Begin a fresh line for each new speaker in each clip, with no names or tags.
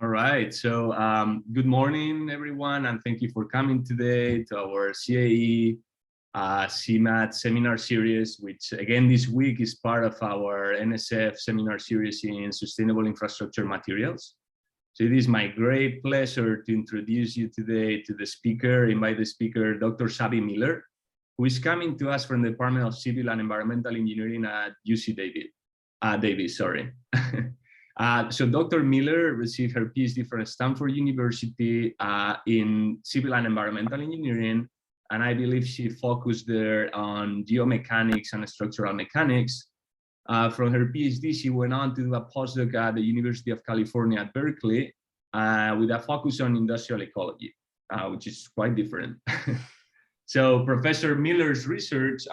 All right. So good morning, everyone, and thank you for coming today to our CAE CMAT seminar series, which again this week is part of our NSF seminar series in sustainable infrastructure materials. So it is my great pleasure to introduce you today to the speaker, invite the speaker, Dr. Sabbie Miller, who is coming to us from the Department of Civil and Environmental Engineering at UC Davis. So Dr. Miller received her PhD from Stanford University in Civil and Environmental Engineering, and I believe she focused there on geomechanics and structural mechanics. From her PhD, she went on to do a postdoc at the University of California at Berkeley with a focus on industrial ecology, which is quite different. So Professor Miller's research,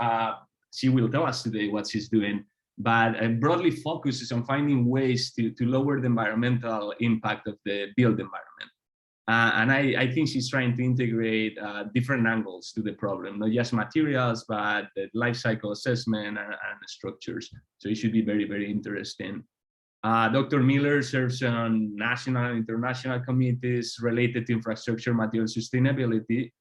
she will tell us today what she's doing, but broadly focuses on finding ways to lower the environmental impact of the built environment. And I think she's trying to integrate different angles to the problem, not just materials, but the life cycle assessment and structures. So it should be very, very interesting. Dr. Miller serves on national and international committees related to infrastructure material sustainability.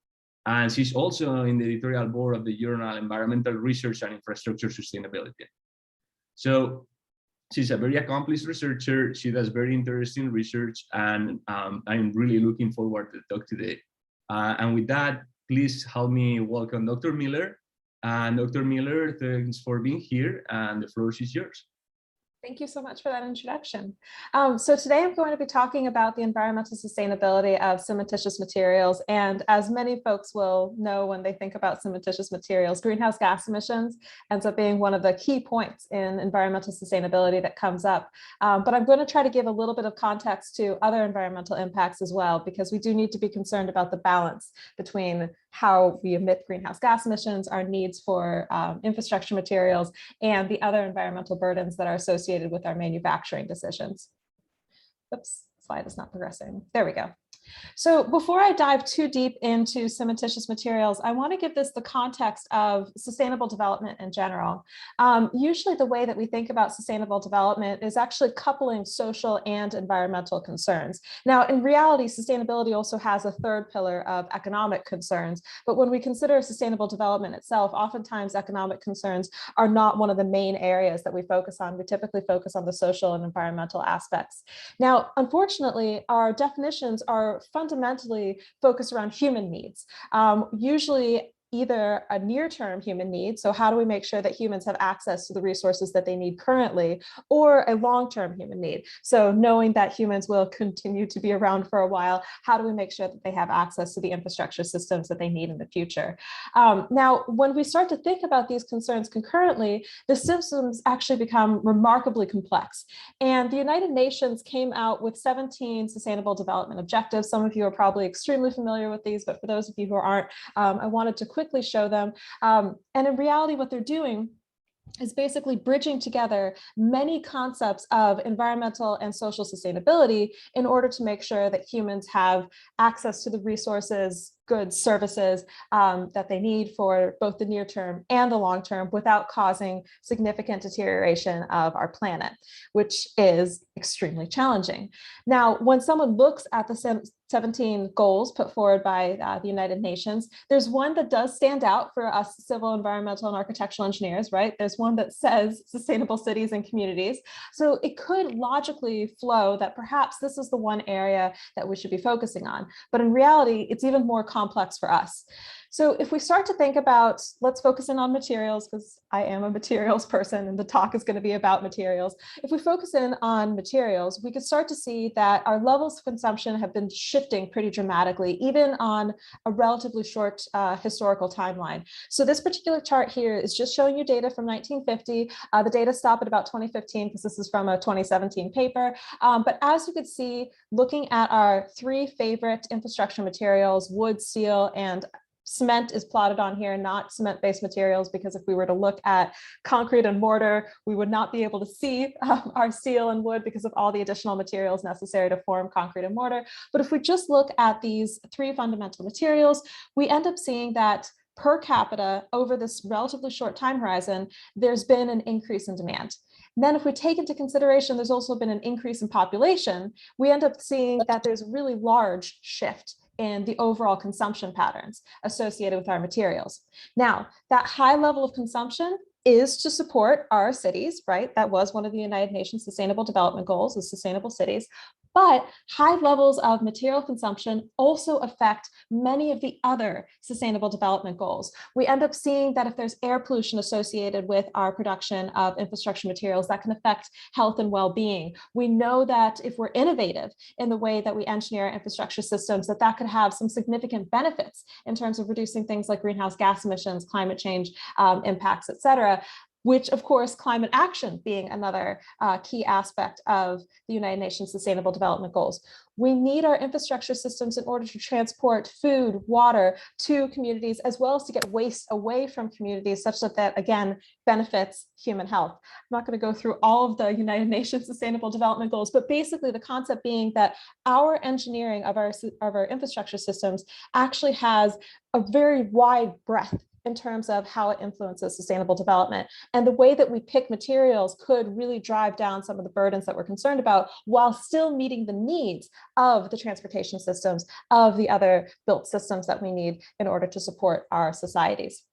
And she's also in the editorial board of the journal Environmental Research and Infrastructure Sustainability. So she's a very accomplished researcher. She does very interesting research, and I'm really looking forward to the talk today. And with that, please help me welcome Dr. Miller. And Dr. Miller, thanks for being here, and the floor is yours.
Thank you so much for that introduction. So today I'm going to be talking about the environmental sustainability of cementitious materials. And as many folks will know when they think about cementitious materials, greenhouse gas emissions ends up being one of the key points in environmental sustainability that comes up. But I'm going to try to give a little bit of context to other environmental impacts as well, because we do need to be concerned about the balance between how we emit greenhouse gas emissions, our needs for infrastructure materials, and the other environmental burdens that are associated with our manufacturing decisions. Oops, slide is not progressing. There we go. So before I dive too deep into cementitious materials, I want to give this the context of sustainable development in general. Usually the way that we think about sustainable development is actually coupling social and environmental concerns. Now, in reality, sustainability also has a third pillar of economic concerns. But when we consider sustainable development itself, oftentimes economic concerns are not one of the main areas that we focus on. We typically focus on the social and environmental aspects. Now, unfortunately, our definitions are fundamentally focused around human needs, usually either a near-term human need, so how do we make sure that humans have access to the resources that they need currently, or a long-term human need. So knowing that humans will continue to be around for a while, how do we make sure that they have access to the infrastructure systems that they need in the future? Now, when we start to think about these concerns concurrently, the systems actually become remarkably complex. And the United Nations came out with 17 sustainable development objectives. Some of you are probably extremely familiar with these, but for those of you who aren't, I wanted to quickly show them. And in reality, what they're doing is basically bridging together many concepts of environmental and social sustainability in order to make sure that humans have access to the resources, goods, services that they need for both the near term and the long term without causing significant deterioration of our planet, which is extremely challenging. Now, when someone looks at the 17 goals put forward by the United Nations, there's one that does stand out for us civil, environmental, and architectural engineers, right? There's one that says sustainable cities and communities. So it could logically flow that perhaps this is the one area that we should be focusing on. But in reality, it's even more complex for us. So if we start to think about, let's focus in on materials, because I am a materials person and the talk is going to be about materials. If we focus in on materials, we could start to see that our levels of consumption have been shifting pretty dramatically, even on a relatively short historical timeline. So this particular chart here is just showing you data from 1950. The data stop at about 2015 because this is from a 2017 paper. But as you could see, looking at our three favorite infrastructure materials, wood, steel, and cement is plotted on here, not cement-based materials, because if we were to look at concrete and mortar, we would not be able to see our steel and wood because of all the additional materials necessary to form concrete and mortar. But if we just look at these three fundamental materials, we end up seeing that per capita over this relatively short time horizon, there's been an increase in demand. And then if we take into consideration, there's also been an increase in population, we end up seeing that there's a really large shift in the overall consumption patterns associated with our materials. Now, that high level of consumption is to support our cities, right? That was one of the United Nations Sustainable Development Goals, is sustainable cities. But high levels of material consumption also affect many of the other sustainable development goals. We end up seeing that if there's air pollution associated with our production of infrastructure materials, that can affect health and well-being. We know that if we're innovative in the way that we engineer our infrastructure systems, that could have some significant benefits in terms of reducing things like greenhouse gas emissions, climate change impacts, et cetera. Which, of course, climate action being another key aspect of the United Nations Sustainable Development Goals. We need our infrastructure systems in order to transport food, water to communities, as well as to get waste away from communities, such that that, again, benefits human health. I'm not going to go through all of the United Nations Sustainable Development Goals, but basically the concept being that our engineering of our infrastructure systems actually has a very wide breadth in terms of how it influences sustainable development. And the way that we pick materials could really drive down some of the burdens that we're concerned about, while still meeting the needs of the transportation systems, of the other built systems that we need in order to support our societies.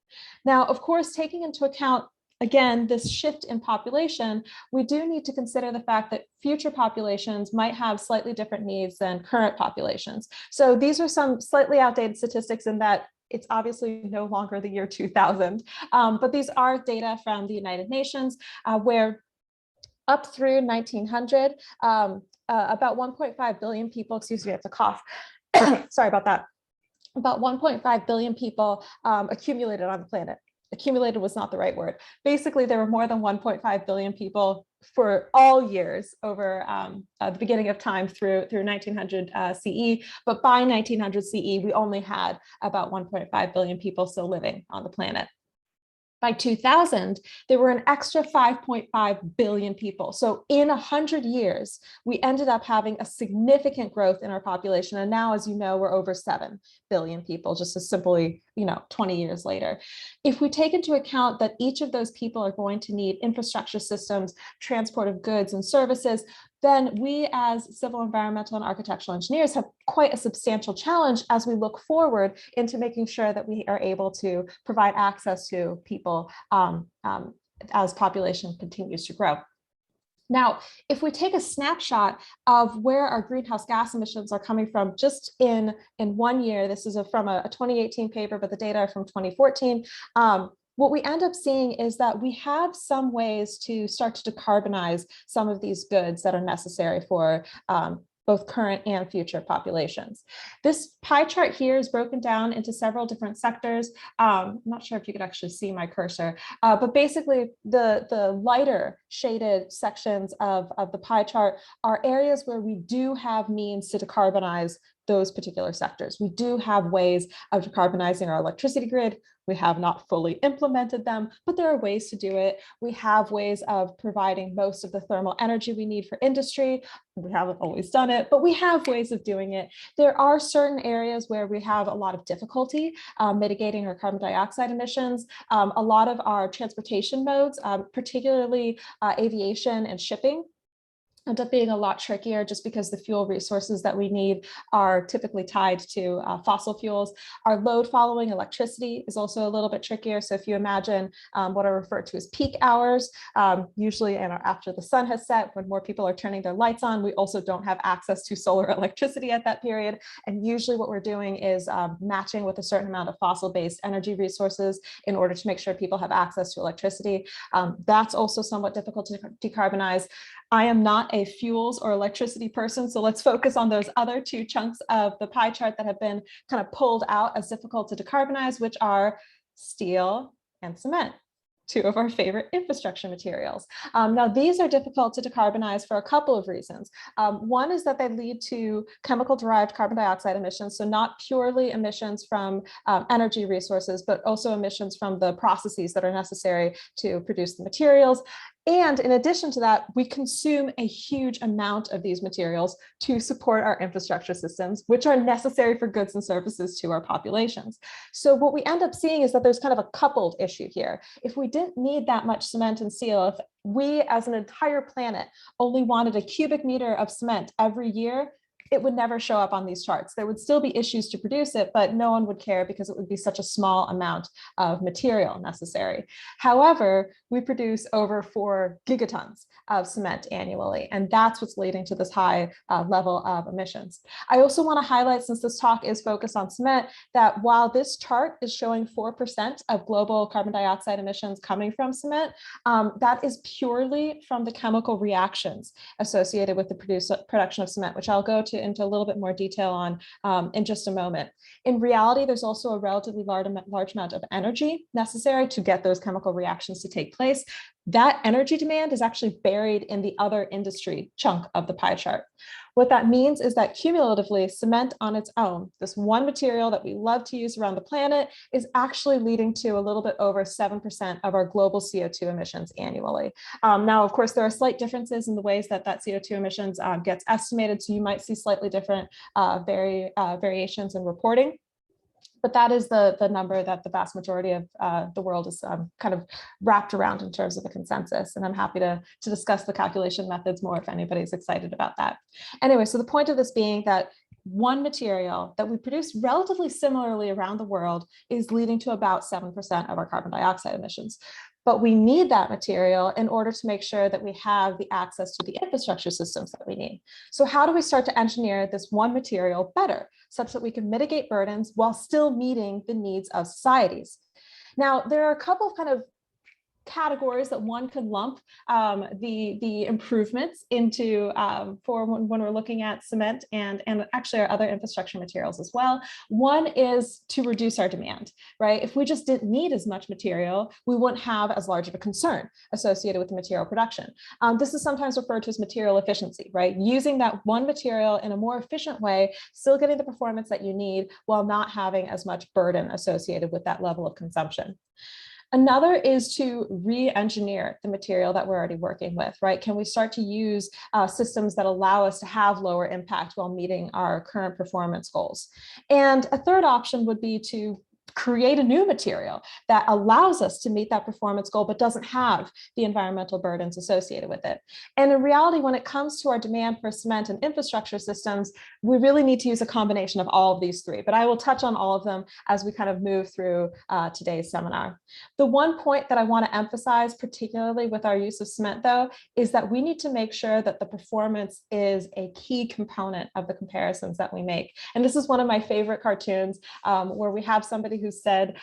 Now, of course, taking into account, again, this shift in population, we do need to consider the fact that future populations might have slightly different needs than current populations. So these are some slightly outdated statistics in that it's obviously no longer the year 2000, but these are data from the United Nations, where up through 1900, about 1.5 billion people, excuse me, I have to cough, sorry about that, about 1.5 billion people accumulated on the planet. Accumulated was not the right word. Basically, there were more than 1.5 billion people for all years over the beginning of time through 1900 CE. But by 1900 CE, we only had about 1.5 billion people still living on the planet. By 2000, there were an extra 5.5 billion people. So in 100 years, we ended up having a significant growth in our population. And now, as you know, we're over 7 billion people, just as simply, 20 years later. If we take into account that each of those people are going to need infrastructure systems, transport of goods and services, then we as civil, environmental, and architectural engineers have quite a substantial challenge as we look forward into making sure that we are able to provide access to people as population continues to grow. Now, if we take a snapshot of where our greenhouse gas emissions are coming from just in 1 year, this is from a 2018 paper, but the data are from 2014, what we end up seeing is that we have some ways to start to decarbonize some of these goods that are necessary for both current and future populations. This pie chart here is broken down into several different sectors. I'm not sure if you could actually see my cursor, but basically the lighter shaded sections of the pie chart are areas where we do have means to decarbonize those particular sectors. We do have ways of decarbonizing our electricity grid. We have not fully implemented them, but there are ways to do it. We have ways of providing most of the thermal energy we need for industry. We haven't always done it, but we have ways of doing it. There are certain areas where we have a lot of difficulty mitigating our carbon dioxide emissions. A lot of our transportation modes, particularly aviation and shipping, end up being a lot trickier just because the fuel resources that we need are typically tied to fossil fuels. Our load following electricity is also a little bit trickier. So if you imagine what I refer to as peak hours, usually after the sun has set, when more people are turning their lights on, we also don't have access to solar electricity at that period. And usually what we're doing is matching with a certain amount of fossil-based energy resources in order to make sure people have access to electricity. That's also somewhat difficult to decarbonize. I am not a fuels or electricity person, so let's focus on those other two chunks of the pie chart that have been kind of pulled out as difficult to decarbonize, which are steel and cement, two of our favorite infrastructure materials. Now, these are difficult to decarbonize for a couple of reasons. One is that they lead to chemical-derived carbon dioxide emissions, so not purely emissions from energy resources, but also emissions from the processes that are necessary to produce the materials. And in addition to that, we consume a huge amount of these materials to support our infrastructure systems, which are necessary for goods and services to our populations. So what we end up seeing is that there's kind of a coupled issue here. If we didn't need that much cement and steel, if we as an entire planet only wanted a cubic meter of cement every year, it would never show up on these charts. There would still be issues to produce it, but no one would care because it would be such a small amount of material necessary. However, we produce over 4 gigatons of cement annually, and that's what's leading to this high level of emissions. I also want to highlight, since this talk is focused on cement, that while this chart is showing 4% of global carbon dioxide emissions coming from cement, that is purely from the chemical reactions associated with the production of cement, which I'll go into a little bit more detail on in just a moment. In reality, there's also a relatively large amount of energy necessary to get those chemical reactions to take place. That energy demand is actually buried in the other industry chunk of the pie chart. What that means is that cumulatively, cement on its own, this one material that we love to use around the planet, is actually leading to a little bit over 7% of our global CO2 emissions annually. Now, of course, there are slight differences in the ways that CO2 emissions gets estimated, so you might see slightly different variations in reporting. But that is the number that the vast majority of the world is kind of wrapped around in terms of the consensus. And I'm happy to discuss the calculation methods more if anybody's excited about that. Anyway, so the point of this being that one material that we produce relatively similarly around the world is leading to about 7% of our carbon dioxide emissions. But we need that material in order to make sure that we have the access to the infrastructure systems that we need. So how do we start to engineer this one material better, such that we can mitigate burdens while still meeting the needs of societies? Now, there are a couple of kind of categories that one could lump the improvements into for when we're looking at cement and actually our other infrastructure materials as well. One is to reduce our demand, right? If we just didn't need as much material, we wouldn't have as large of a concern associated with the material production. This is sometimes referred to as material efficiency, right? Using that one material in a more efficient way, still getting the performance that you need while not having as much burden associated with that level of consumption. Another is to re-engineer the material that we're already working with, right? Can we start to use systems that allow us to have lower impact while meeting our current performance goals? And a third option would be to create a new material that allows us to meet that performance goal, but doesn't have the environmental burdens associated with it. And in reality, when it comes to our demand for cement and infrastructure systems, we really need to use a combination of all of these three, but I will touch on all of them as we kind of move through today's seminar. The one point that I want to emphasize, particularly with our use of cement though, is that we need to make sure that the performance is a key component of the comparisons that we make. And this is one of my favorite cartoons where we have somebody who said,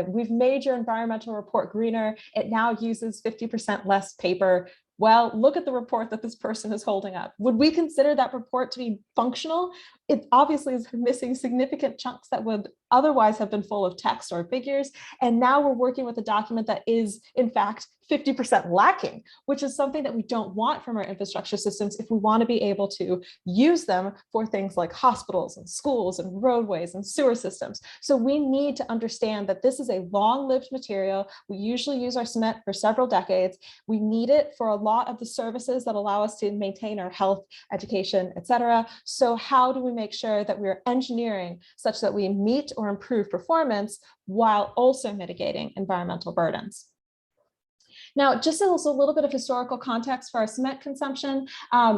we've made your environmental report greener. It now uses 50% less paper. Well, look at the report that this person is holding up. Would we consider that report to be functional? It obviously is missing significant chunks that would otherwise have been full of text or figures. And now we're working with a document that is, in fact, 50% lacking, which is something that we don't want from our infrastructure systems if we want to be able to use them for things like hospitals and schools and roadways and sewer systems. So we need to understand that this is a long-lived material. We usually use our cement for several decades. We need it for a lot of the services that allow us to maintain our health, education, etc. So how do we make sure that we're engineering such that we meet or improve performance while also mitigating environmental burdens? Now, just as a little bit of historical context for our cement consumption,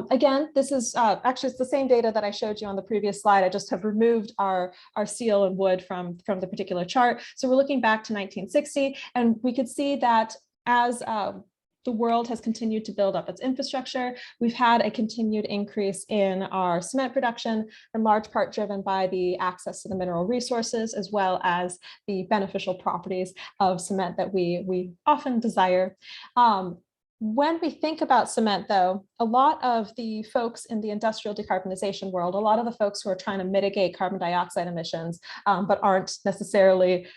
again, this is actually it's the same data that I showed you on the previous slide. I just have removed our steel and wood from the particular chart. So we're looking back to 1960, and we could see that as the world has continued to build up its infrastructure, we've had a continued increase in our cement production, in large part driven by the access to the mineral resources, as well as the beneficial properties of cement that we often desire. When we think about cement, though, a lot of the folks in the industrial decarbonization world, a lot of the folks who are trying to mitigate carbon dioxide emissions, but aren't necessarily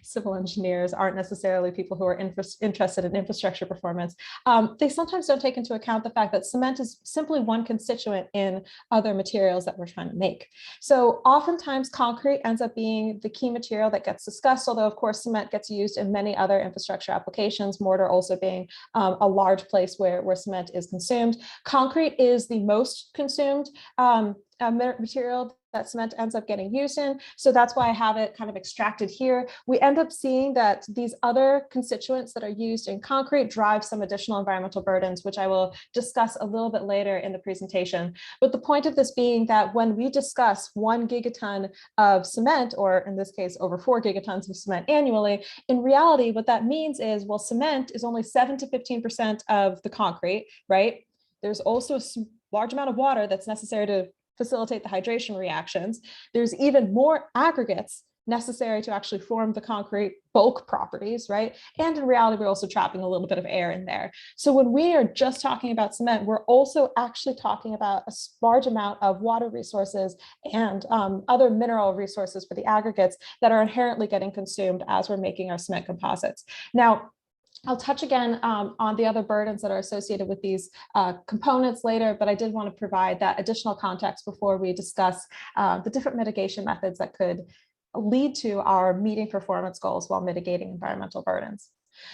civil engineers, aren't necessarily people who are interested in infrastructure performance, they sometimes don't take into account the fact that cement is simply one constituent in other materials that we're trying to make. So oftentimes concrete ends up being the key material that gets discussed, although of course cement gets used in many other infrastructure applications, mortar also being a large place where cement is consumed. Concrete is the most consumed material that cement ends up getting used in. So that's why I have it kind of extracted here. We end up seeing that these other constituents that are used in concrete drive some additional environmental burdens, which I will discuss a little bit later in the presentation. But the point of this being that when we discuss 1 gigaton of cement, or in this case, over 4 gigatons of cement annually, in reality, what that means is, well, cement is only 7 to 15% of the concrete, right? There's also a large amount of water that's necessary to facilitate the hydration reactions. There's even more aggregates necessary to actually form the concrete bulk properties, right? And in reality, we're also trapping a little bit of air in there. So when we are just talking about cement, we're also actually talking about a large amount of water resources and other mineral resources for the aggregates that are inherently getting consumed as we're making our cement composites. Now, I'll touch again on the other burdens that are associated with these components later, but I did want to provide that additional context before we discuss the different mitigation methods that could lead to our meeting performance goals while mitigating environmental burdens.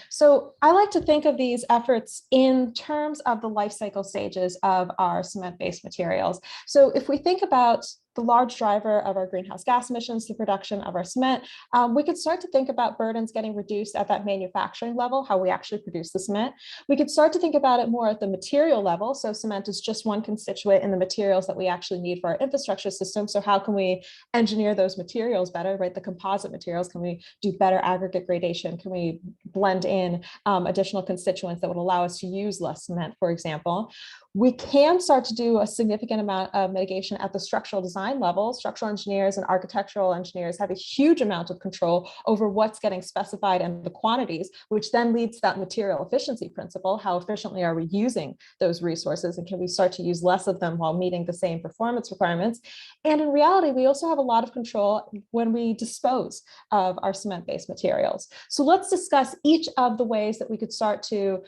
So I like to think of these efforts in terms of the life cycle stages of our cement-based materials. So if we think about the large driver of our greenhouse gas emissions, the production of our cement, we could start to think about burdens getting reduced at that manufacturing level, how we actually produce the cement. We could start to think about it more at the material level. So cement is just one constituent in the materials that we actually need for our infrastructure system. So how can we engineer those materials better, right? The composite materials, can we do better aggregate gradation? Can we blend in additional constituents that would allow us to use less cement, for example? We can start to do a significant amount of mitigation at the structural design level. Structural engineers and architectural engineers have a huge amount of control over what's getting specified and the quantities, which then leads to that material efficiency principle. How efficiently are we using those resources, and can we start to use less of them while meeting the same performance requirements? And in reality, we also have a lot of control when we dispose of our cement-based materials. So let's discuss each of the ways that we could start to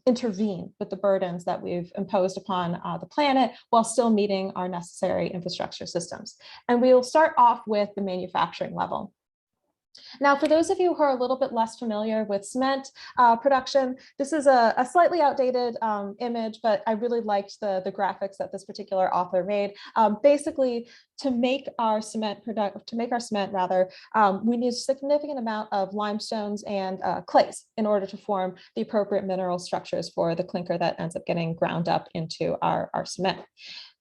intervene with the burdens that we've imposed upon the planet while still meeting our necessary infrastructure systems. And we'll start off with the manufacturing level. Now, for those of you who are a little bit less familiar with cement production, this is a slightly outdated image, but I really liked the graphics that this particular author made. Basically, to make our cement we need a significant amount of limestones and clays in order to form the appropriate mineral structures for the clinker that ends up getting ground up into our cement.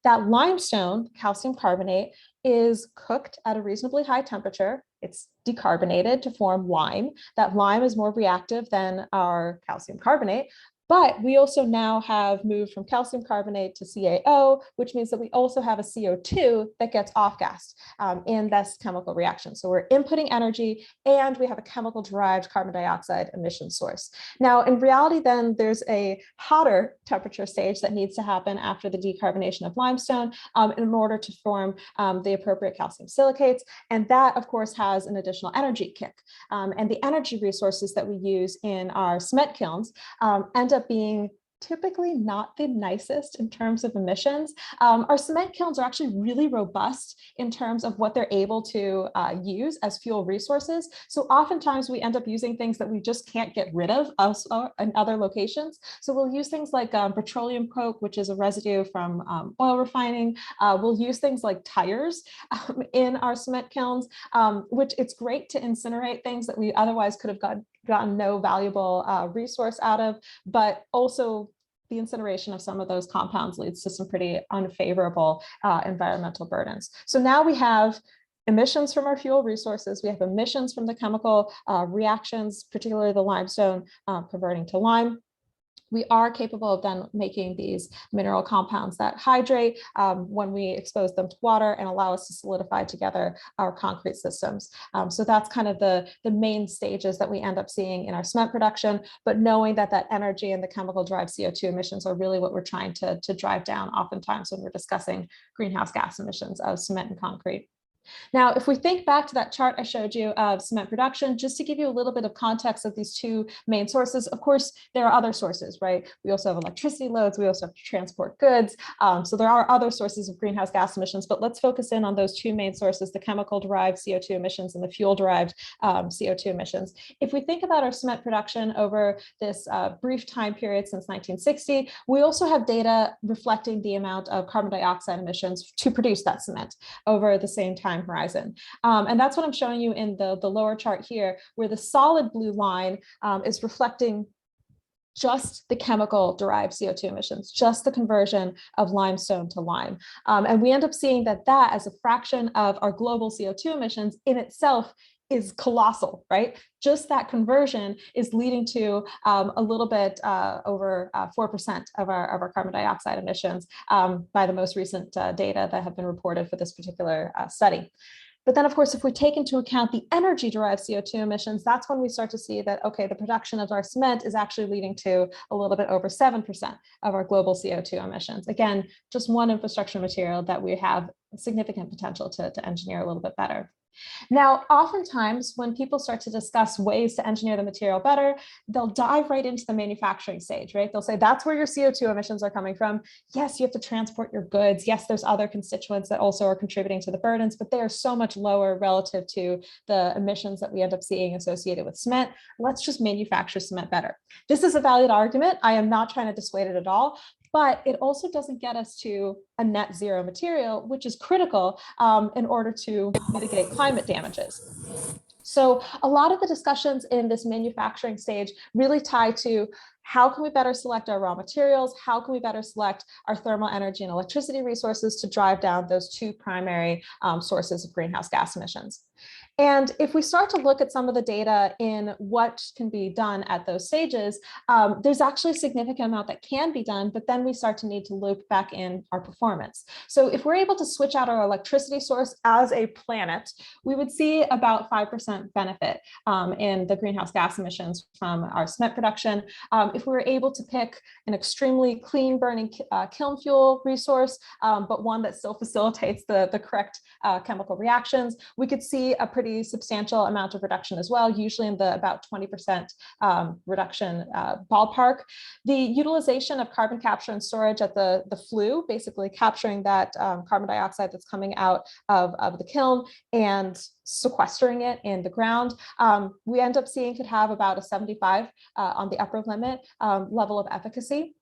That limestone, calcium carbonate, is cooked at a reasonably high temperature. It's decarbonated to form lime. That lime is more reactive than our calcium carbonate. But we also now have moved from calcium carbonate to CaO, which means that we also have a CO2 that gets off-gassed in this chemical reaction. So we're inputting energy and we have a chemical-derived carbon dioxide emission source. Now, in reality, then there's a hotter temperature stage that needs to happen after the decarbonation of limestone in order to form the appropriate calcium silicates. And that, of course, has an additional energy kick. And the energy resources that we use in our cement kilns end up being typically not the nicest in terms of emissions. Our cement kilns are actually really robust in terms of what they're able to use as fuel resources. So oftentimes we end up using things that we just can't get rid of in other locations. So we'll use things like petroleum coke, which is a residue from oil refining. We'll use things like tires in our cement kilns, which it's great to incinerate things that we otherwise could have gotten no valuable resource out of, but also the incineration of some of those compounds leads to some pretty unfavorable environmental burdens. So now we have emissions from our fuel resources, we have emissions from the chemical reactions, particularly the limestone converting to lime. We are capable of then making these mineral compounds that hydrate when we expose them to water and allow us to solidify together our concrete systems. So that's kind of the main stages that we end up seeing in our cement production, but knowing that that energy and the chemical derived CO2 emissions are really what we're trying to drive down oftentimes when we're discussing greenhouse gas emissions of cement and concrete. Now, if we think back to that chart I showed you of cement production, just to give you a little bit of context of these two main sources, of course, there are other sources, right? We also have electricity loads, we also have to transport goods. So there are other sources of greenhouse gas emissions, but let's focus in on those two main sources, the chemical-derived CO2 emissions and the fuel-derived CO2 emissions. If we think about our cement production over this brief time period since 1960, we also have data reflecting the amount of carbon dioxide emissions to produce that cement over the same time horizon. And that's what I'm showing you in the lower chart here, where the solid blue line is reflecting just the chemical derived CO2 emissions, just the conversion of limestone to lime. And we end up seeing that as a fraction of our global CO2 emissions in itself is colossal, right? Just that conversion is leading to a little bit over 4% of our carbon dioxide emissions by the most recent data that have been reported for this particular study. But then, of course, if we take into account the energy-derived CO2 emissions, that's when we start to see that, okay, the production of our cement is actually leading to a little bit over 7% of our global CO2 emissions. Again, just one infrastructure material that we have significant potential to engineer a little bit better. Now, oftentimes when people start to discuss ways to engineer the material better, they'll dive right into the manufacturing stage, right? They'll say, that's where your CO2 emissions are coming from. Yes, you have to transport your goods. Yes, there's other constituents that also are contributing to the burdens, but they are so much lower relative to the emissions that we end up seeing associated with cement. Let's just manufacture cement better. This is a valid argument. I am not trying to dissuade it at all. But it also doesn't get us to a net zero material, which is critical in order to mitigate climate damages. So a lot of the discussions in this manufacturing stage really tie to how can we better select our raw materials? How can we better select our thermal energy and electricity resources to drive down those two primary sources of greenhouse gas emissions? And if we start to look at some of the data in what can be done at those stages, there's actually a significant amount that can be done, but then we start to need to loop back in our performance. So if we're able to switch out our electricity source as a planet, we would see about 5% benefit in the greenhouse gas emissions from our cement production. If we were able to pick an extremely clean burning kiln fuel resource, but one that still facilitates the correct chemical reactions, we could see a pretty substantial amount of reduction as well, usually in the about 20% reduction ballpark. The utilization of carbon capture and storage at the flue, basically capturing that carbon dioxide that's coming out of the kiln and sequestering it in the ground, we end up seeing could have about a 75 on the upper limit level of efficacy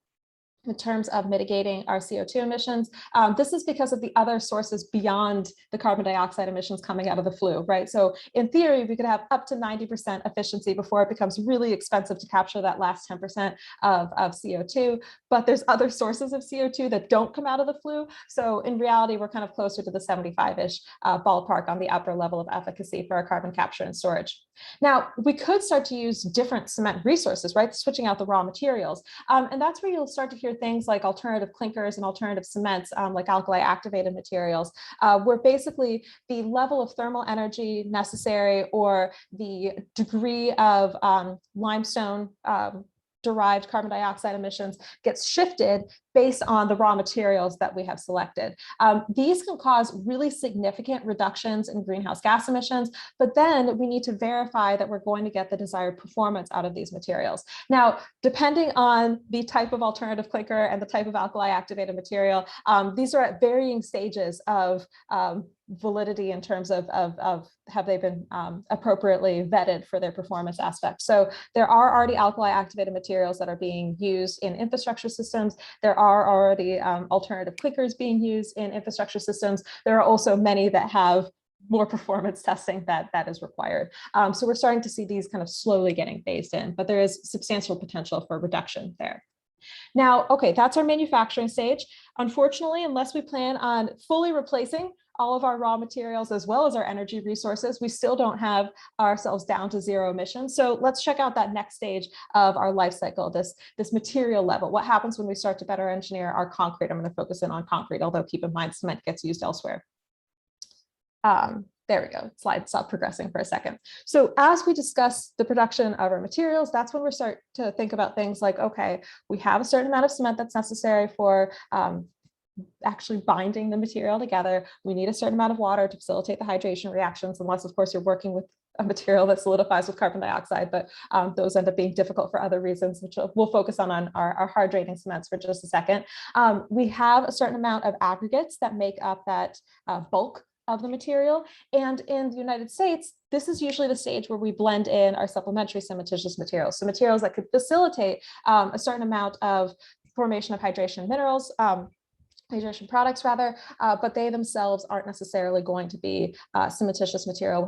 in terms of mitigating our CO2 emissions. This is because of the other sources beyond the carbon dioxide emissions coming out of the flue, right? So in theory, we could have up to 90% efficiency before it becomes really expensive to capture that last 10% of CO2, but there's other sources of CO2 that don't come out of the flue. So in reality, we're kind of closer to the 75-ish ballpark on the upper level of efficacy for our carbon capture and storage. Now, we could start to use different cement resources, right? Switching out the raw materials. And that's where you'll start to hear things like alternative clinkers and alternative cements, like alkali activated materials, where basically the level of thermal energy necessary or the degree of limestone derived carbon dioxide emissions gets shifted based on the raw materials that we have selected. These can cause really significant reductions in greenhouse gas emissions, but then we need to verify that we're going to get the desired performance out of these materials. Now, depending on the type of alternative clinker and the type of alkali activated material, these are at varying stages of validity in terms of have they been appropriately vetted for their performance aspect. So there are already alkali activated materials that are being used in infrastructure systems. There are already alternative clinkers being used in infrastructure systems. There are also many that have more performance testing that is required. So we're starting to see these kind of slowly getting phased in, but there is substantial potential for reduction there. Now, okay, that's our manufacturing stage. Unfortunately, unless we plan on fully replacing all of our raw materials as well as our energy resources, we still don't have ourselves down to zero emissions. So let's check out that next stage of our life cycle, this material level. What happens when we start to better engineer our concrete? I'm going to focus in on concrete, although keep in mind cement gets used elsewhere. There we go. Slide stopped progressing for a second. So as we discuss the production of our materials, that's when we start to think about things like, okay, we have a certain amount of cement that's necessary for actually binding the material together. We need a certain amount of water to facilitate the hydration reactions, unless of course you're working with a material that solidifies with carbon dioxide, but those end up being difficult for other reasons, which we'll focus on our hydrating cements for just a second. We have a certain amount of aggregates that make up that bulk of the material. And in the United States, this is usually the stage where we blend in our supplementary cementitious materials. So materials that could facilitate a certain amount of formation of hydration minerals, hydration products rather, but they themselves aren't necessarily going to be cementitious material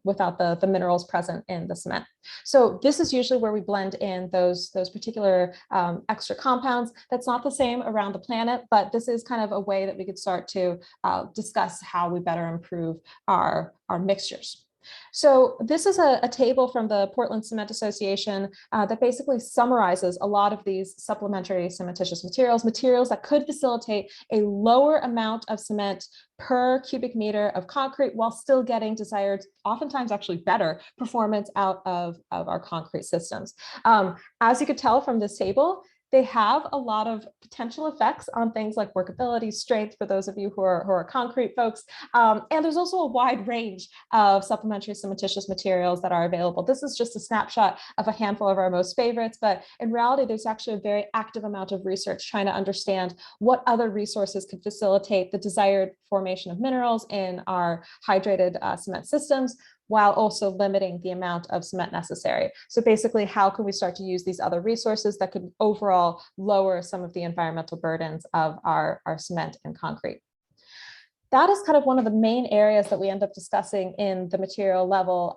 without the minerals present in the cement. So this is usually where we blend in those particular extra compounds. That's not the same around the planet, but this is kind of a way that we could start to discuss how we better improve our mixtures. So this is a table from the Portland Cement Association that basically summarizes a lot of these supplementary cementitious materials that could facilitate a lower amount of cement per cubic meter of concrete while still getting desired, oftentimes actually better performance out of our concrete systems. As you could tell from this table, they have a lot of potential effects on things like workability, strength, for those of you who are concrete folks. And there's also a wide range of supplementary cementitious materials that are available. This is just a snapshot of a handful of our most favorites, but in reality, there's actually a very active amount of research trying to understand what other resources could facilitate the desired formation of minerals in our hydrated cement systems, while also limiting the amount of cement necessary. So basically, how can we start to use these other resources that could overall lower some of the environmental burdens of our cement and concrete? That is kind of one of the main areas that we end up discussing in the material level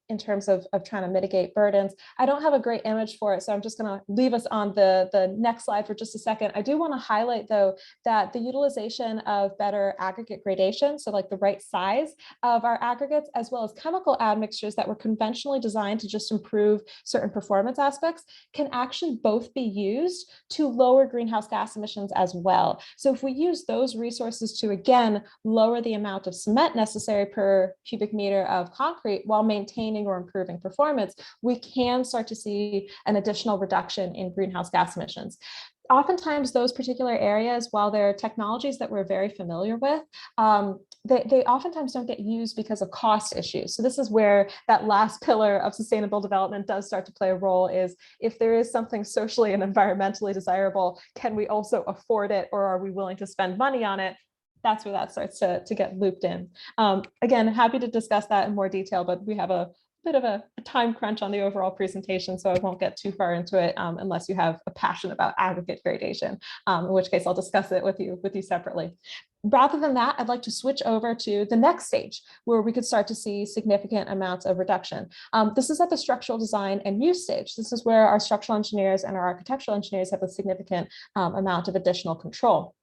in terms of trying to mitigate burdens. I don't have a great image for it, so I'm just going to leave us on the next slide for just a second. I do want to highlight, though, that the utilization of better aggregate gradation, so like the right size of our aggregates, as well as chemical admixtures that were conventionally designed to just improve certain performance aspects, can actually both be used to lower greenhouse gas emissions as well. So if we use those resources to, again, lower the amount of cement necessary per cubic meter of concrete while maintaining or improving performance, we can start to see an additional reduction in greenhouse gas emissions. Oftentimes, those particular areas, while they're technologies that we're very familiar with, they oftentimes don't get used because of cost issues. So this is where that last pillar of sustainable development does start to play a role, is if there is something socially and environmentally desirable, can we also afford it, or are we willing to spend money on it? That's where that starts to get looped in. Again, happy to discuss that in more detail, but we have a bit of a time crunch on the overall presentation, so I won't get too far into it unless you have a passion about aggregate gradation, in which case I'll discuss it with you separately. Rather than that, I'd like to switch over to the next stage where we could start to see significant amounts of reduction. This is at the structural design and use stage. This is where our structural engineers and our architectural engineers have a significant amount of additional control.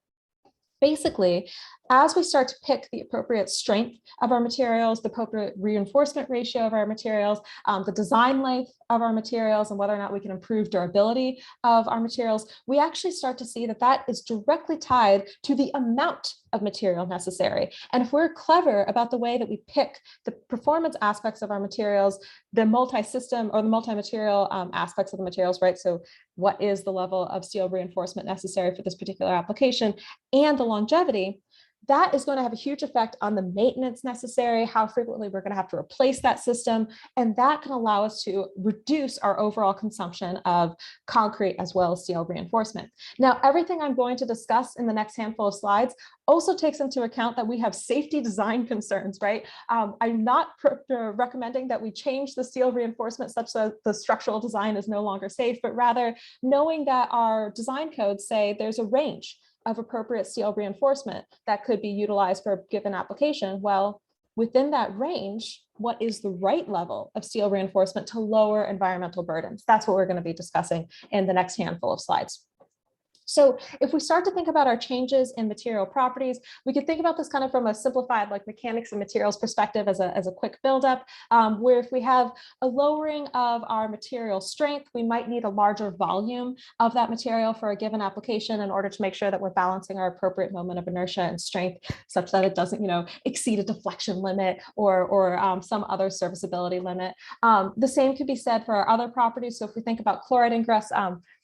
Basically, as we start to pick the appropriate strength of our materials, the appropriate reinforcement ratio of our materials, the design length of our materials, and whether or not we can improve durability of our materials, we actually start to see that that is directly tied to the amount of material necessary. And if we're clever about the way that we pick the performance aspects of our materials, the multi-system or the multi-material aspects of the materials, right? So what is the level of steel reinforcement necessary for this particular application, and the longevity, that is going to have a huge effect on the maintenance necessary, how frequently we're going to have to replace that system, and that can allow us to reduce our overall consumption of concrete as well as steel reinforcement. Now, everything I'm going to discuss in the next handful of slides also takes into account that we have safety design concerns, right? I'm not recommending that we change the steel reinforcement such that the structural design is no longer safe, but rather knowing that our design codes say there's a range of appropriate steel reinforcement that could be utilized for a given application. Well, within that range, what is the right level of steel reinforcement to lower environmental burdens? That's what we're going to be discussing in the next handful of slides. So if we start to think about our changes in material properties, we could think about this kind of from a simplified like mechanics and materials perspective as a quick buildup, where if we have a lowering of our material strength, we might need a larger volume of that material for a given application in order to make sure that we're balancing our appropriate moment of inertia and strength such that it doesn't, exceed a deflection limit or some other serviceability limit. The same could be said for our other properties. So if we think about chloride ingress,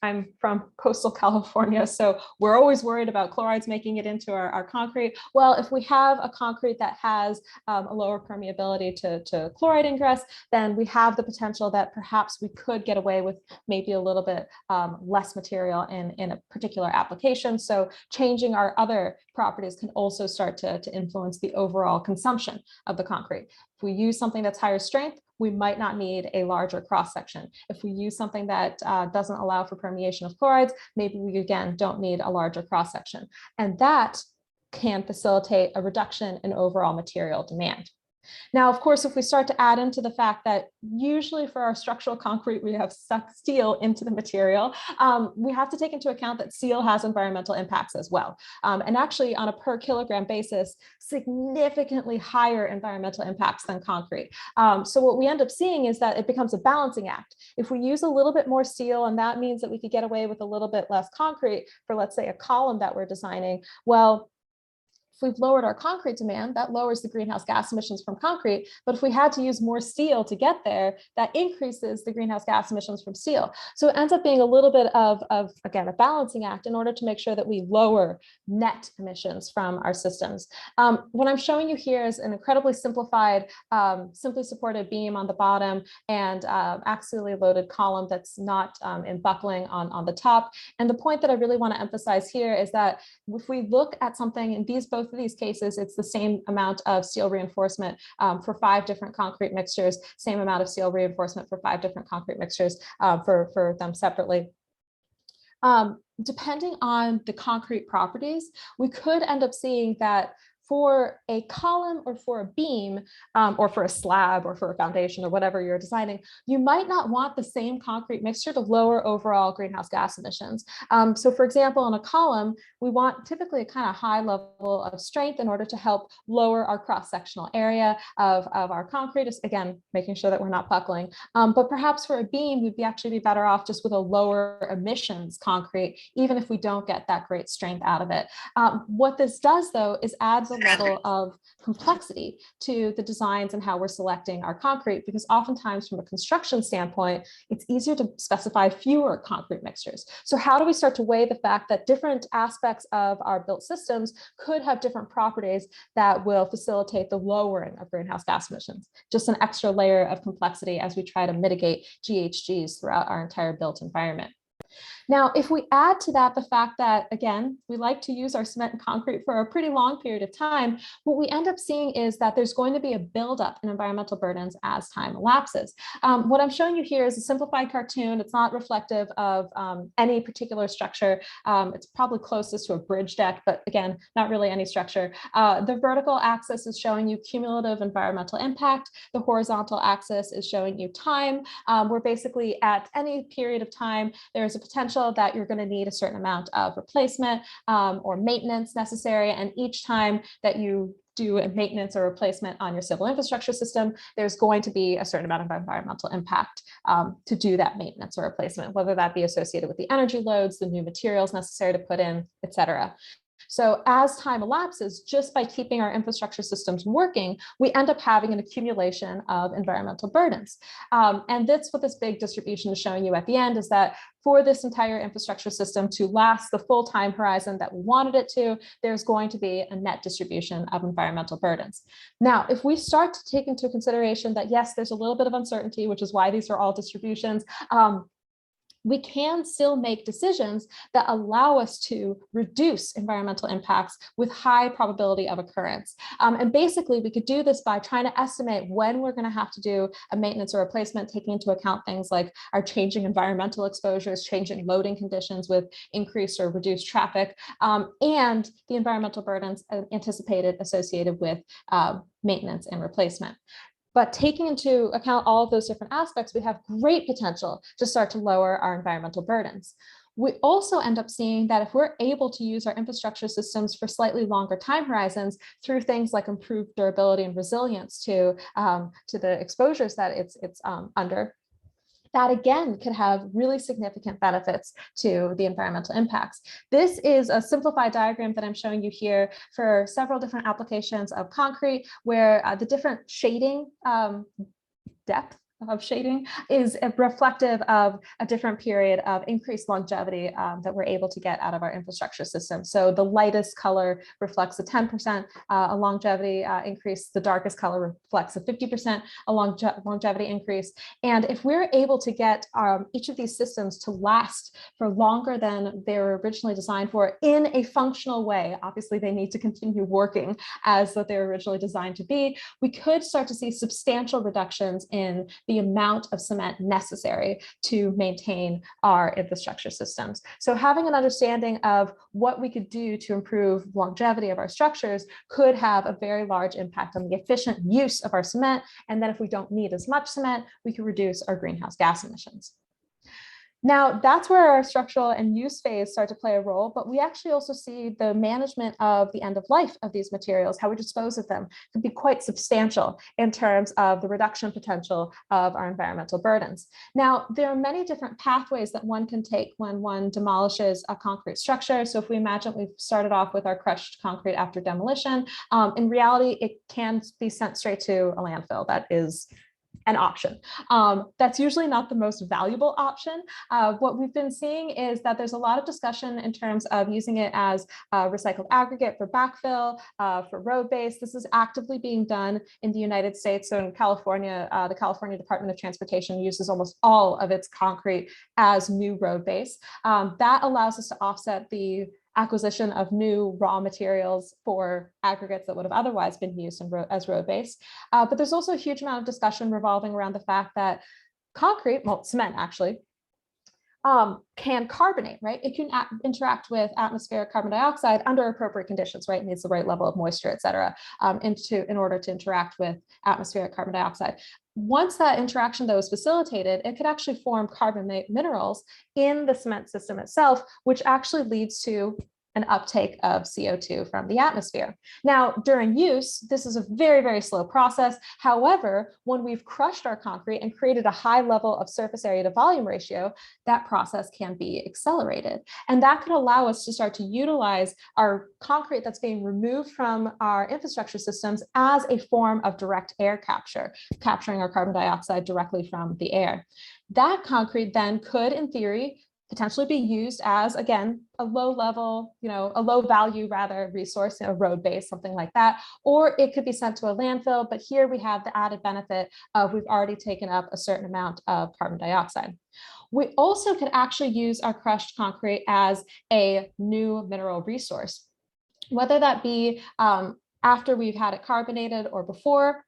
I'm from coastal California, so we're always worried about chlorides making it into our concrete. Well, if we have a concrete that has a lower permeability to chloride ingress, then we have the potential that perhaps we could get away with maybe a little bit less material in a particular application. So changing our other properties can also start to influence the overall consumption of the concrete. If we use something that's higher strength, we might not need a larger cross-section. If we use something that doesn't allow for permeation of chlorides, maybe we again don't need a larger cross-section. And that can facilitate a reduction in overall material demand. Now, of course, if we start to add into the fact that usually for our structural concrete, we have sucked steel into the material, we have to take into account that steel has environmental impacts as well. And actually on a per kilogram basis, significantly higher environmental impacts than concrete. So what we end up seeing is that it becomes a balancing act. If we use a little bit more steel, and that means that we could get away with a little bit less concrete for, let's say, a column that we're designing, well, if we've lowered our concrete demand, that lowers the greenhouse gas emissions from concrete. But if we had to use more steel to get there, that increases the greenhouse gas emissions from steel. So it ends up being a little bit of again, a balancing act in order to make sure that we lower net emissions from our systems. What I'm showing you here is an incredibly simplified, simply supported beam on the bottom and axially loaded column that's not in buckling on the top. And the point that I really want to emphasize here is that if we look at something in both of these cases, it's the same amount of steel reinforcement for 5 different concrete mixtures, same amount of steel reinforcement for 5 different concrete mixtures for them separately. Depending on the concrete properties, we could end up seeing that for a column or for a beam or for a slab or for a foundation or whatever you're designing, you might not want the same concrete mixture to lower overall greenhouse gas emissions. So for example, in a column, we want typically a kind of high level of strength in order to help lower our cross-sectional area of our concrete, again, making sure that we're not buckling. But perhaps for a beam, we'd actually be better off just with a lower emissions concrete, even if we don't get that great strength out of it. What this does, though, is adds a level of complexity to the designs and how we're selecting our concrete, because oftentimes from a construction standpoint, it's easier to specify fewer concrete mixtures. So how do we start to weigh the fact that different aspects of our built systems could have different properties that will facilitate the lowering of greenhouse gas emissions? Just an extra layer of complexity as we try to mitigate GHGs throughout our entire built environment. Now, if we add to that the fact that, again, we like to use our cement and concrete for a pretty long period of time, what we end up seeing is that there's going to be a buildup in environmental burdens as time elapses. What I'm showing you here is a simplified cartoon. It's not reflective of any particular structure. It's probably closest to a bridge deck, but again, not really any structure. The vertical axis is showing you cumulative environmental impact. The horizontal axis is showing you time. Where basically at any period of time, there's a potential that you're going to need a certain amount of replacement or maintenance necessary. And each time that you do a maintenance or replacement on your civil infrastructure system, there's going to be a certain amount of environmental impact to do that maintenance or replacement, whether that be associated with the energy loads, the new materials necessary to put in, et cetera. So as time elapses, just by keeping our infrastructure systems working, we end up having an accumulation of environmental burdens. And that's what this big distribution is showing you at the end, is that for this entire infrastructure system to last the full time horizon that we wanted it to, there's going to be a net distribution of environmental burdens. Now, if we start to take into consideration that, yes, there's a little bit of uncertainty, which is why these are all distributions, we can still make decisions that allow us to reduce environmental impacts with high probability of occurrence. And basically, we could do this by trying to estimate when we're going to have to do a maintenance or replacement, taking into account things like our changing environmental exposures, changing loading conditions with increased or reduced traffic, and the environmental burdens anticipated associated with maintenance and replacement. But taking into account all of those different aspects, we have great potential to start to lower our environmental burdens. We also end up seeing that if we're able to use our infrastructure systems for slightly longer time horizons through things like improved durability and resilience to the exposures that it's under, that again could have really significant benefits to the environmental impacts. This is a simplified diagram that I'm showing you here for several different applications of concrete, where the different shading depth shading is reflective of a different period of increased longevity that we're able to get out of our infrastructure system. So the lightest color reflects a 10% a longevity increase. The darkest color reflects a 50% longevity increase. And if we're able to get each of these systems to last for longer than they were originally designed for in a functional way, obviously they need to continue working as what they were originally designed to be, we could start to see substantial reductions in the amount of cement necessary to maintain our infrastructure systems. So having an understanding of what we could do to improve longevity of our structures could have a very large impact on the efficient use of our cement. And then if we don't need as much cement, we can reduce our greenhouse gas emissions. Now, that's where our structural and use phase start to play a role, but we actually also see the management of the end of life of these materials, how we dispose of them, can be quite substantial in terms of the reduction potential of our environmental burdens. Now, there are many different pathways that one can take when one demolishes a concrete structure. So if we imagine we've started off with our crushed concrete after demolition, in reality, it can be sent straight to a landfill. That is an option. That's usually not the most valuable option. What we've been seeing is that there's a lot of discussion in terms of using it as recycled aggregate for backfill, for road base. This is actively being done in the United States. So in California, the California Department of Transportation uses almost all of its concrete as new road base. That allows us to offset the acquisition of new raw materials for aggregates that would have otherwise been used as road base. But there's also a huge amount of discussion revolving around the fact that concrete, well, cement actually, can carbonate, right? It can interact with atmospheric carbon dioxide under appropriate conditions, right? It needs the right level of moisture, et cetera, in order to interact with atmospheric carbon dioxide. Once that interaction, though, is facilitated, it could actually form carbon minerals in the cement system itself, which actually leads to an uptake of CO2 from the atmosphere. Now, during use, this is a very, very slow process. However, when we've crushed our concrete and created a high level of surface area to volume ratio, that process can be accelerated. And that could allow us to start to utilize our concrete that's being removed from our infrastructure systems as a form of direct air capture, capturing our carbon dioxide directly from the air. That concrete then could, in theory, potentially be used as, again, a low level, a low value rather resource, a road base, something like that, or it could be sent to a landfill. But here we have the added benefit of we've already taken up a certain amount of carbon dioxide. We also could actually use our crushed concrete as a new mineral resource, whether that be after we've had it carbonated or before.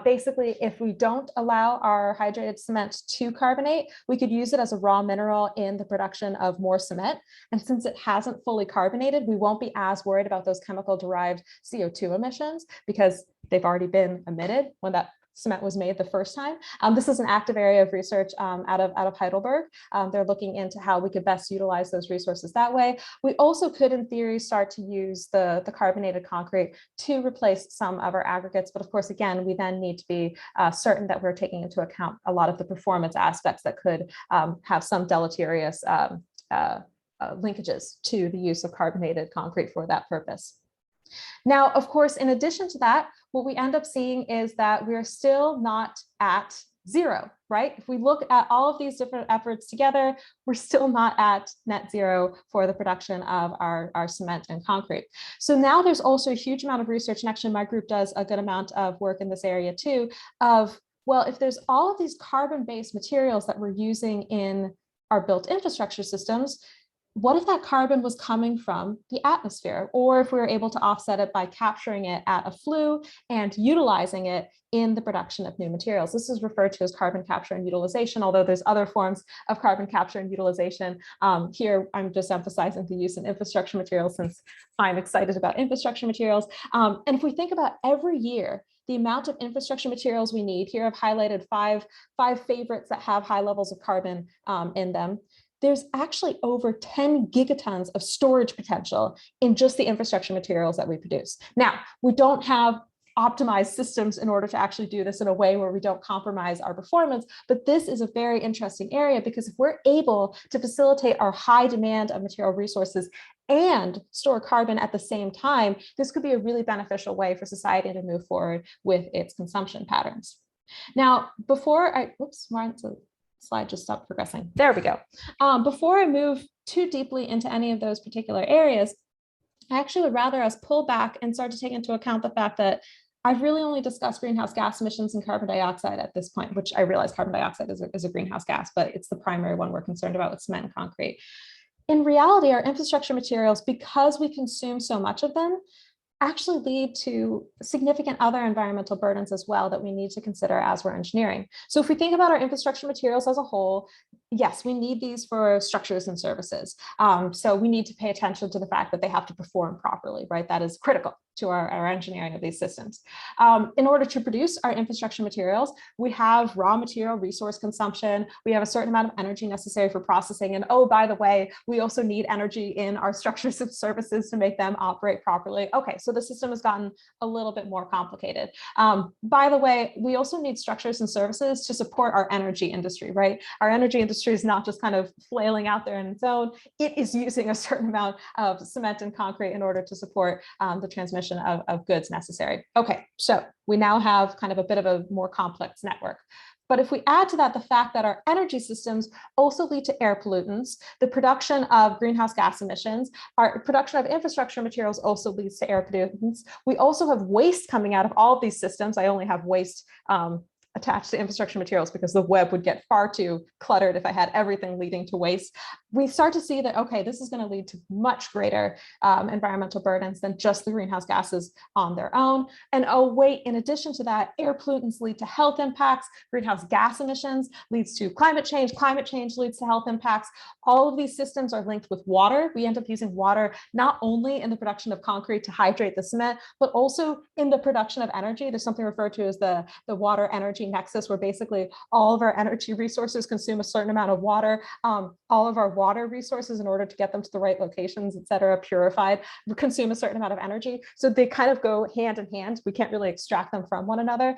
Basically, if we don't allow our hydrated cement to carbonate, we could use it as a raw mineral in the production of more cement. And since it hasn't fully carbonated, we won't be as worried about those chemical-derived CO2 emissions because they've already been emitted when that cement was made the first time. This is an active area of research out of Heidelberg. They're looking into how we could best utilize those resources that way. We also could, in theory, start to use the carbonated concrete to replace some of our aggregates. But of course, again, we then need to be certain that we're taking into account a lot of the performance aspects that could have some deleterious linkages to the use of carbonated concrete for that purpose. Now, of course, in addition to that, what we end up seeing is that we're still not at zero, right? If we look at all of these different efforts together, we're still not at net zero for the production of our cement and concrete. So now there's also a huge amount of research, and actually my group does a good amount of work in this area too, of, well, if there's all of these carbon-based materials that we're using in our built infrastructure systems, what if that carbon was coming from the atmosphere? Or if we were able to offset it by capturing it at a flue and utilizing it in the production of new materials. This is referred to as carbon capture and utilization, although there's other forms of carbon capture and utilization. Here, I'm just emphasizing the use in infrastructure materials since I'm excited about infrastructure materials. And if we think about every year, the amount of infrastructure materials we need, here I've highlighted five favorites that have high levels of carbon in them. There's actually over 10 gigatons of storage potential in just the infrastructure materials that we produce. Now, we don't have optimized systems in order to actually do this in a way where we don't compromise our performance, but this is a very interesting area because if we're able to facilitate our high demand of material resources and store carbon at the same time, this could be a really beneficial way for society to move forward with its consumption patterns. Now, before I, whoops, the slide just stopped progressing. There we go. Before I move too deeply into any of those particular areas, I actually would rather us pull back and start to take into account the fact that I've really only discussed greenhouse gas emissions and carbon dioxide at this point, which I realize carbon dioxide is a greenhouse gas, but it's the primary one we're concerned about with cement and concrete. In reality, our infrastructure materials, because we consume so much of them, actually lead to significant other environmental burdens as well that we need to consider as we're engineering. So if we think about our infrastructure materials as a whole, yes, we need these for structures and services. So we need to pay attention to the fact that they have to perform properly, right? That is critical to our engineering of these systems. In order to produce our infrastructure materials, we have raw material resource consumption. We have a certain amount of energy necessary for processing. And oh, by the way, we also need energy in our structures and services to make them operate properly. Okay, so the system has gotten a little bit more complicated. By the way, we also need structures and services to support our energy industry, right? Our energy industry is not just kind of flailing out there in its own. It is using a certain amount of cement and concrete in order to support the transmission of goods necessary. Okay, so we now have kind of a bit of a more complex network. But if we add to that the fact that our energy systems also lead to air pollutants, the production of greenhouse gas emissions, our production of infrastructure materials also leads to air pollutants. We also have waste coming out of all of these systems. I only have waste attached to infrastructure materials because the web would get far too cluttered if I had everything leading to waste. We start to see that, okay, this is going to lead to much greater environmental burdens than just the greenhouse gases on their own. And oh, wait, in addition to that, air pollutants lead to health impacts. Greenhouse gas emissions leads to climate change. Climate change leads to health impacts. All of these systems are linked with water. We end up using water not only in the production of concrete to hydrate the cement, but also in the production of energy. There's something referred to as the water energy nexus, where basically all of our energy resources consume a certain amount of water. All of our water resources, in order to get them to the right locations, et cetera, purified, consume a certain amount of energy. So they kind of go hand in hand. We can't really extract them from one another.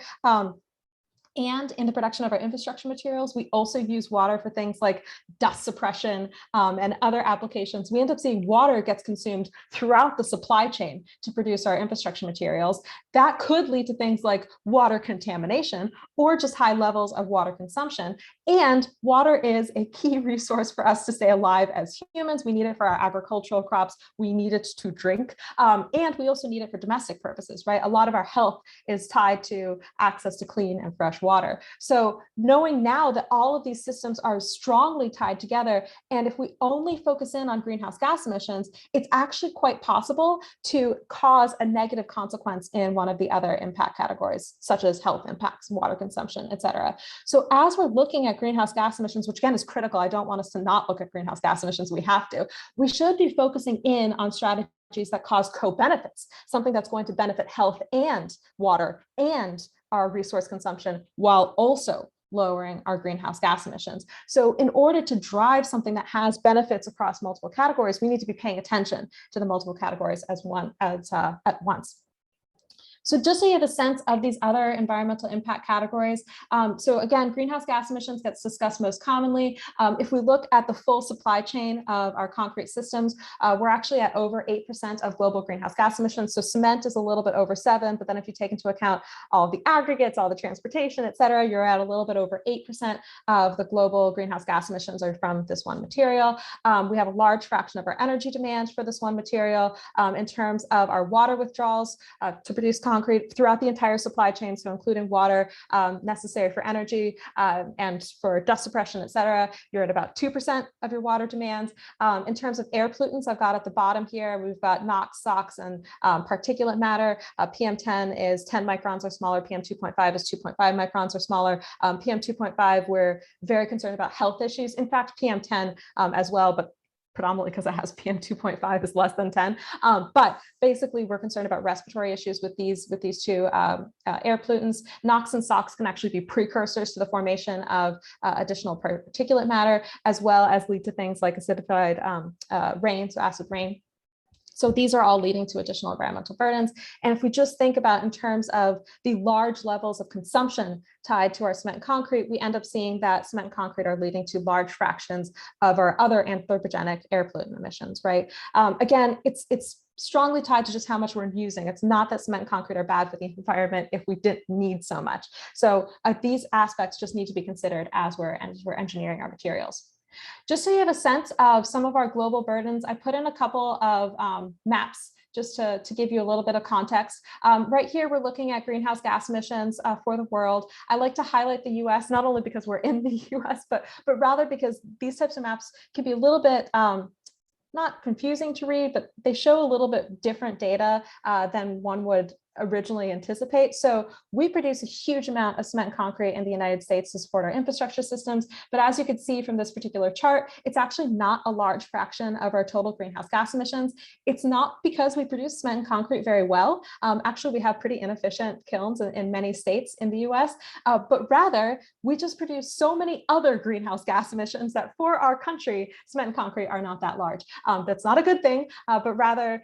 And in the production of our infrastructure materials, we also use water for things like dust suppression and other applications. We end up seeing water gets consumed throughout the supply chain to produce our infrastructure materials. That could lead to things like water contamination or just high levels of water consumption. And water is a key resource for us to stay alive as humans. We need it for our agricultural crops. We need it to drink. And we also need it for domestic purposes, right? A lot of our health is tied to access to clean and fresh water. So knowing now that all of these systems are strongly tied together, and if we only focus in on greenhouse gas emissions, it's actually quite possible to cause a negative consequence in one of the other impact categories, such as health impacts, water consumption, et cetera. So as we're looking at greenhouse gas emissions, which again is critical, I don't want us to not look at greenhouse gas emissions, we have to, we should be focusing in on strategies that cause co-benefits, something that's going to benefit health and water and our resource consumption while also lowering our greenhouse gas emissions. So in order to drive something that has benefits across multiple categories, we need to be paying attention to the multiple categories at once. So just so you have a sense of these other environmental impact categories. So again, greenhouse gas emissions gets discussed most commonly. If we look at the full supply chain of our concrete systems, we're actually at over 8% of global greenhouse gas emissions. So cement is a little bit over 7%, but then if you take into account all of the aggregates, all the transportation, et cetera, you're at a little bit over 8% of the global greenhouse gas emissions are from this one material. We have a large fraction of our energy demand for this one material. In terms of our water withdrawals to produce concrete throughout the entire supply chain, so including water necessary for energy and for dust suppression, et cetera, you're at about 2% of your water demands. In terms of air pollutants, I've got at the bottom here, we've got NOx, SOx, and particulate matter. PM10 is 10 microns or smaller, PM2.5 is 2.5 microns or smaller. PM2.5, we're very concerned about health issues. In fact, PM10 as well, but predominantly because it has PM2.5 is less than 10. But basically, we're concerned about respiratory issues with these two air pollutants. NOx and SOx can actually be precursors to the formation of additional particulate matter, as well as lead to things like acidified rain, so acid rain. So these are all leading to additional environmental burdens. And if we just think about in terms of the large levels of consumption tied to our cement and concrete, we end up seeing that cement and concrete are leading to large fractions of our other anthropogenic air pollutant emissions, right? Again, it's strongly tied to just how much we're using. It's not that cement and concrete are bad for the environment if we didn't need so much. So these aspects just need to be considered as we're engineering our materials. Just so you have a sense of some of our global burdens, I put in a couple of maps just to give you a little bit of context. Right here, we're looking at greenhouse gas emissions for the world. I like to highlight the US, not only because we're in the US, but rather because these types of maps can be a little bit not confusing to read, but they show a little bit different data than one would originally anticipate. So we produce a huge amount of cement and concrete in the United States to support our infrastructure systems. But as you can see from this particular chart, it's actually not a large fraction of our total greenhouse gas emissions. It's not because we produce cement and concrete very well. Actually, we have pretty inefficient kilns in many states in the US, but rather we just produce so many other greenhouse gas emissions that for our country, cement and concrete are not that large. That's not a good thing, but rather,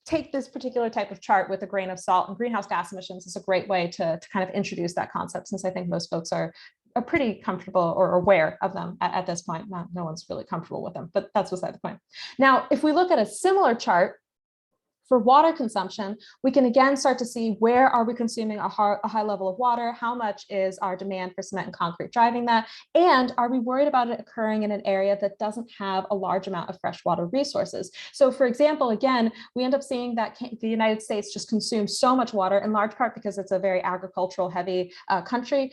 take this particular type of chart with a grain of salt, and greenhouse gas emissions is a great way to kind of introduce that concept, since I think most folks are pretty comfortable or aware of them at this point. No one's really comfortable with them, but that's beside the point. Now, if we look at a similar chart for water consumption, we can again start to see where are we consuming a high level of water, how much is our demand for cement and concrete driving that, and are we worried about it occurring in an area that doesn't have a large amount of freshwater resources. So for example, again, we end up seeing that the United States just consumes so much water, in large part because it's a very agricultural heavy country.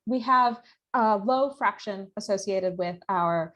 We have a low fraction associated with our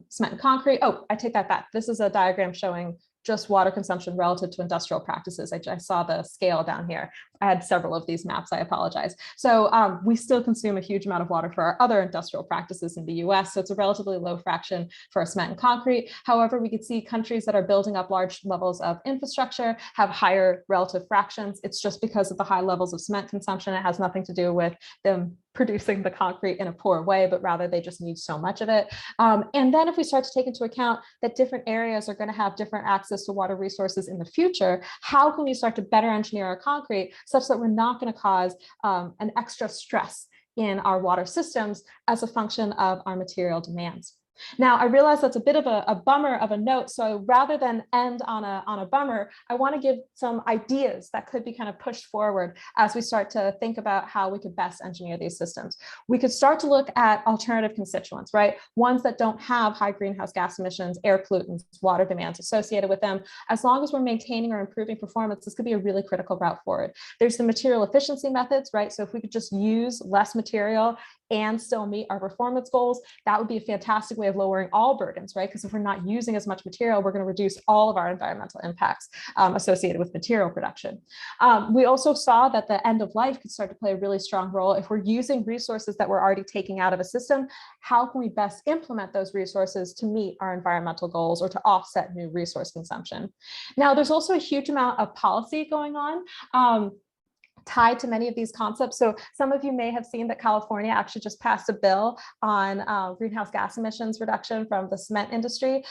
cement and concrete. Oh, I take that back. This is a diagram showing just water consumption relative to industrial practices. I saw the scale down here. I had several of these maps, I apologize. So we still consume a huge amount of water for our other industrial practices in the US, so it's a relatively low fraction for our cement and concrete. However, we could see countries that are building up large levels of infrastructure have higher relative fractions. It's just because of the high levels of cement consumption. It has nothing to do with them producing the concrete in a poor way, but rather they just need so much of it. And then if we start to take into account that different areas are going to have different access to water resources in the future, how can we start to better engineer our concrete such that we're not going to cause an extra stress in our water systems as a function of our material demands? Now, I realize that's a bit of a bummer of a note, so rather than end on a bummer, I want to give some ideas that could be kind of pushed forward as we start to think about how we could best engineer these systems. We could start to look at alternative constituents, right? Ones that don't have high greenhouse gas emissions, air pollutants, water demands associated with them. As long as we're maintaining or improving performance, this could be a really critical route forward. There's the material efficiency methods, right? So if we could just use less material and still meet our performance goals, that would be a fantastic way of lowering all burdens, right? Because if we're not using as much material, we're going to reduce all of our environmental impacts associated with material production. We also saw that the end of life could start to play a really strong role. If we're using resources that we're already taking out of a system, how can we best implement those resources to meet our environmental goals or to offset new resource consumption? Now, there's also a huge amount of policy going on tied to many of these concepts. So some of you may have seen that California actually just passed a bill on greenhouse gas emissions reduction from the cement industry.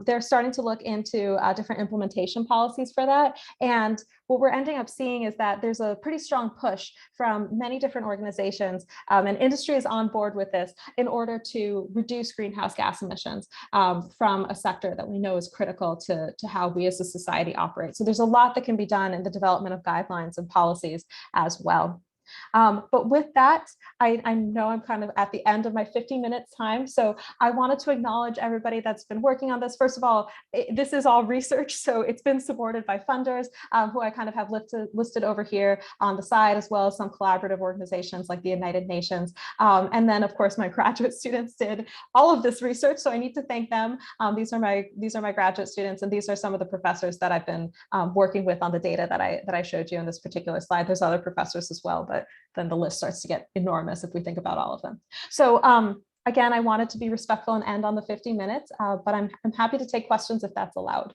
They're starting to look into different implementation policies for that. And what we're ending up seeing is that there's a pretty strong push from many different organizations, and industry is on board with this in order to reduce greenhouse gas emissions from a sector that we know is critical to how we as a society operate. So there's a lot that can be done in the development of guidelines and policies as well. But with that, I know I'm kind of at the end of my 15 minutes time. So I wanted to acknowledge everybody that's been working on this. First of all, this is all research. So it's been supported by funders who I kind of have listed over here on the side, as well as some collaborative organizations like the United Nations. And then of course, my graduate students did all of this research. So I need to thank them. These are my graduate students, and these are some of the professors that I've been working with on the data that I showed you in this particular slide. There's other professors as well, but then the list starts to get enormous if we think about all of them. So again, I wanted to be respectful and end on the 50 minutes, but I'm happy to take questions if that's allowed.